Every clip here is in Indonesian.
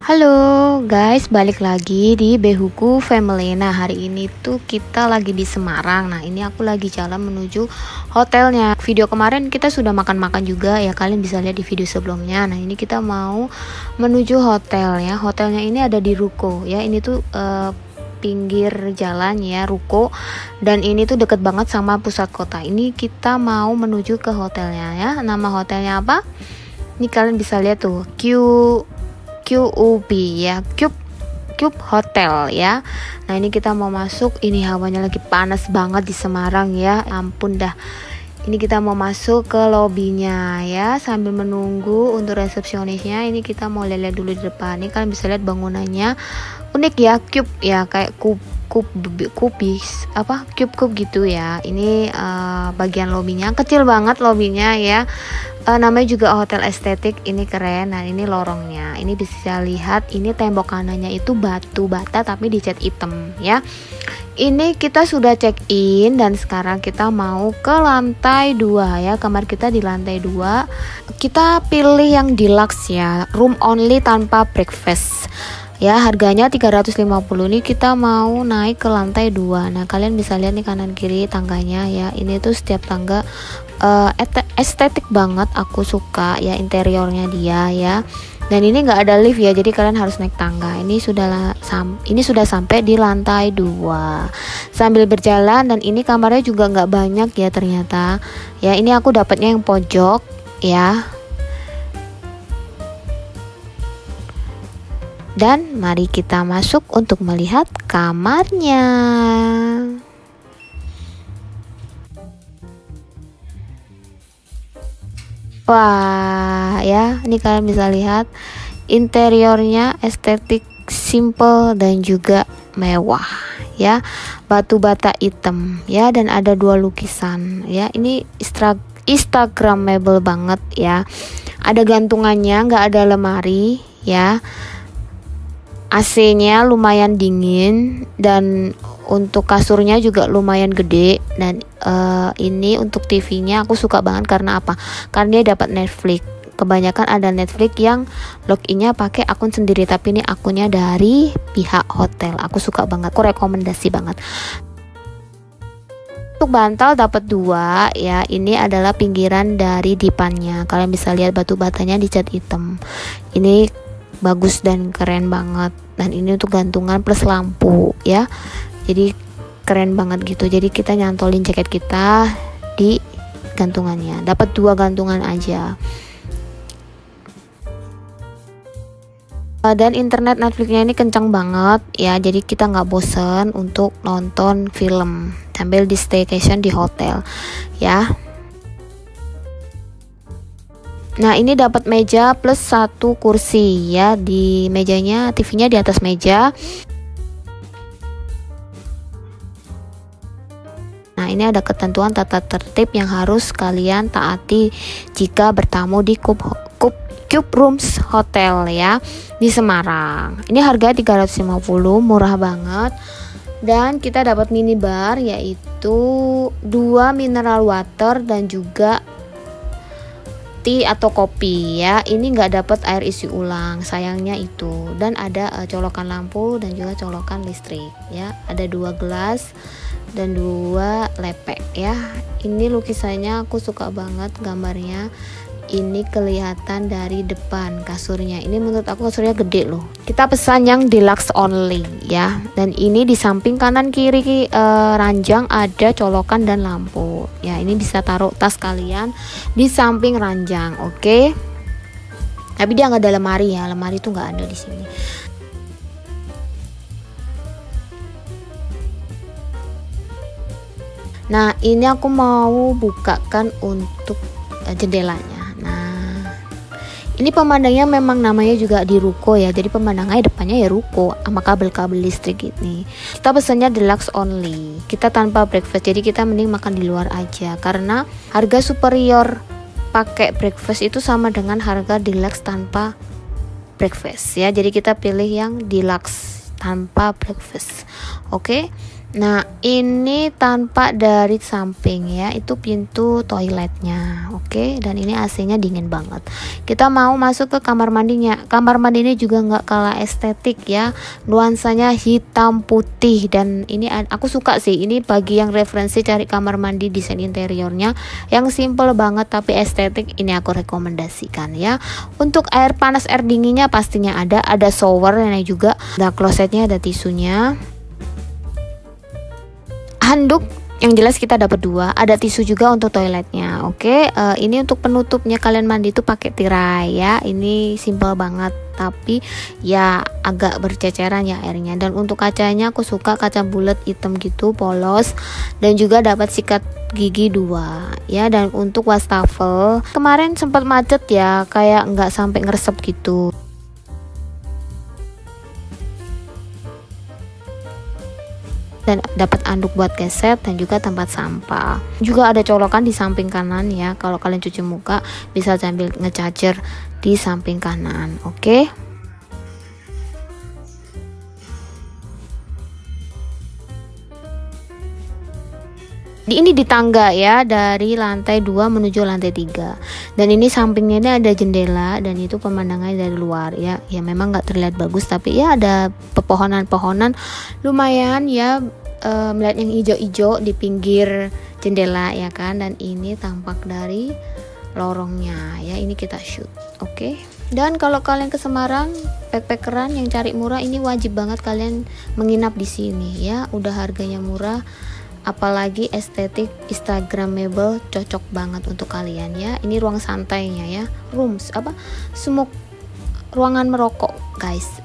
Halo guys, balik lagi di Behuku Family. Nah, hari ini tuh kita lagi di Semarang. Nah, ini aku lagi jalan menuju hotelnya. Video kemarin kita sudah makan-makan juga ya, kalian bisa lihat di video sebelumnya. Nah, ini kita mau menuju hotel ya. Hotelnya ini ada di Ruko ya. Ini tuh pinggir jalan ya, Ruko, dan ini tuh deket banget sama pusat kota. Ini kita mau menuju ke hotelnya ya. Nama hotelnya apa? Ini kalian bisa lihat tuh, QUB ya, Cube Hotel ya. Nah, ini kita mau masuk. Ini hawanya lagi panas banget di Semarang ya, ampun dah. Ini kita mau masuk ke lobbynya ya, sambil menunggu untuk resepsionisnya. Ini kita mau lihat dulu di depan. Ini kalian bisa lihat bangunannya unik ya, cube ya, kayak kubis apa, cube gitu ya. Ini bagian lobbynya kecil banget lobbynya ya. Namanya juga hotel estetik, ini keren. Nah, ini lorongnya, ini bisa lihat, ini tembok kanannya itu batu bata tapi dicat hitam ya. Ini kita sudah check in dan sekarang kita mau ke lantai 2 ya. Kamar kita di lantai 2. Kita pilih yang deluxe ya, room only tanpa breakfast ya. Harganya 350. Nih kita mau naik ke lantai 2. Nah, kalian bisa lihat nih kanan kiri tangganya ya. Ini tuh setiap tangga estetik banget, aku suka ya interiornya dia ya. Dan ini nggak ada lift ya, jadi kalian harus naik tangga. Ini sudah sampai di lantai 2 sambil berjalan. Dan ini kamarnya juga nggak banyak ya ternyata ya. Ini aku dapatnya yang pojok ya. Dan mari kita masuk untuk melihat kamarnya. Wah ya, ini kalian bisa lihat interiornya estetik, simple dan juga mewah ya. Batu bata hitam ya, dan ada 2 lukisan ya. Ini instagramable banget ya. Ada gantungannya, nggak ada lemari ya. AC-nya lumayan dingin dan untuk kasurnya juga lumayan gede. Dan ini untuk TV-nya aku suka banget karena apa? Karena dia dapat Netflix. Kebanyakan ada Netflix yang login-nya pakai akun sendiri, tapi ini akunnya dari pihak hotel. Aku suka banget, aku rekomendasi banget. Untuk bantal dapat 2 ya. Ini adalah pinggiran dari dipannya. Kalian bisa lihat batu batanya dicat hitam. Ini bagus dan keren banget. Dan ini untuk gantungan plus lampu ya, jadi keren banget gitu. Jadi kita nyantolin jaket kita di gantungannya. Dapat 2 gantungan aja. Dan internet Netflixnya ini kencang banget ya, jadi kita nggak bosen untuk nonton film sambil di staycation di hotel ya. Nah, ini dapat meja plus 1 kursi ya. Di mejanya, TV-nya di atas meja. Nah, ini ada ketentuan tata tertib yang harus kalian taati jika bertamu di Cube Rooms Hotel ya di Semarang. Ini harga 350, murah banget. Dan kita dapat minibar, yaitu 2 mineral water dan juga atau kopi ya. Ini nggak dapat air isi ulang, sayangnya itu. Dan ada colokan lampu dan juga colokan listrik ya. Ada 2 gelas dan 2 lepek ya. Ini lukisannya aku suka banget, gambarnya. Ini kelihatan dari depan kasurnya. Ini menurut aku kasurnya gede loh. Kita pesan yang deluxe only ya. Dan ini di samping kanan kiri ranjang ada colokan dan lampu. Ya, ini bisa taruh tas kalian di samping ranjang, oke? Tapi dia nggak ada lemari ya. Lemari tuh nggak ada di sini. Nah, ini aku mau bukakan untuk jendelanya. Ini pemandangannya memang namanya juga di Ruko ya, jadi pemandangannya depannya ya Ruko sama kabel-kabel listrik ini. Kita pesannya deluxe only, kita tanpa breakfast, jadi kita mending makan di luar aja karena harga superior pakai breakfast itu sama dengan harga deluxe tanpa breakfast ya. Jadi kita pilih yang deluxe tanpa breakfast, oke? Nah, ini tanpa dari samping ya, itu pintu toiletnya. Oke, dan ini AC-nya dingin banget. Kita mau masuk ke kamar mandinya. Kamar mandi ini juga nggak kalah estetik ya. Nuansanya hitam putih, dan ini aku suka sih. Ini bagi yang referensi cari kamar mandi desain interiornya yang simple banget tapi estetik, ini aku rekomendasikan ya. Untuk air panas air dinginnya pastinya ada showernya juga. Nah, klosetnya ada tisunya. Handuk yang jelas kita dapat 2, ada tisu juga untuk toiletnya. Oke, ini untuk penutupnya kalian mandi tuh pakai tirai ya. Ini simple banget tapi ya agak berceceran ya airnya. Dan untuk kacanya aku suka kaca bulat hitam gitu, polos, dan juga dapat sikat gigi 2 ya. Dan untuk wastafel kemarin sempat macet ya, kayak nggak sampai ngeresep gitu. Dan dapat anduk buat keset dan juga tempat sampah. Juga ada colokan di samping kanan ya. Kalau kalian cuci muka bisa sambil ngecharger di samping kanan. Oke. Ini di tangga ya, dari lantai 2 menuju lantai 3. Dan ini sampingnya ini ada jendela, dan itu pemandangannya dari luar ya. Ya memang nggak terlihat bagus tapi ya ada pepohonan-pepohonan lumayan ya, melihat yang hijau-hijau di pinggir jendela ya kan. Dan ini tampak dari lorongnya ya, ini kita shoot. Oke. Dan kalau kalian ke Semarang backpackeran yang cari murah, ini wajib banget kalian menginap di sini ya. Udah harganya murah, apalagi estetik instagramable, cocok banget untuk kalian ya. Ini ruang santainya ya, rooms smoke, ruangan merokok guys.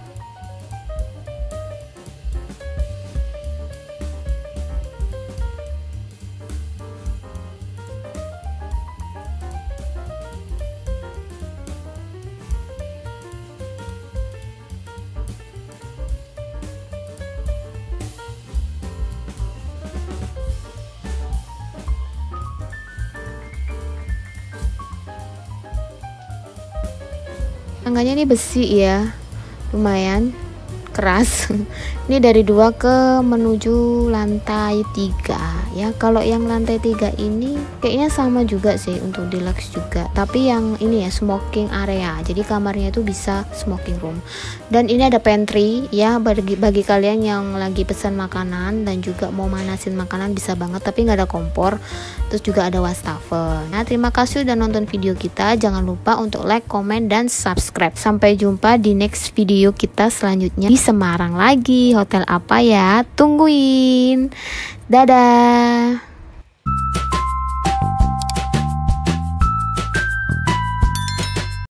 Tangganya ini besi ya, lumayan keras. Ini dari 2 ke menuju lantai 3 ya. Kalau yang lantai 3 ini kayaknya sama juga sih untuk deluxe juga, tapi yang ini ya smoking area, jadi kamarnya itu bisa smoking room. Dan ini ada pantry ya, bagi kalian yang lagi pesan makanan dan juga mau manasin makanan bisa banget, tapi nggak ada kompor. Terus juga ada wastafel. Nah, terima kasih udah nonton video kita. Jangan lupa untuk like, comment, dan subscribe. Sampai jumpa di next video kita selanjutnya di Semarang lagi. Hotel apa ya? Tungguin. Dadah.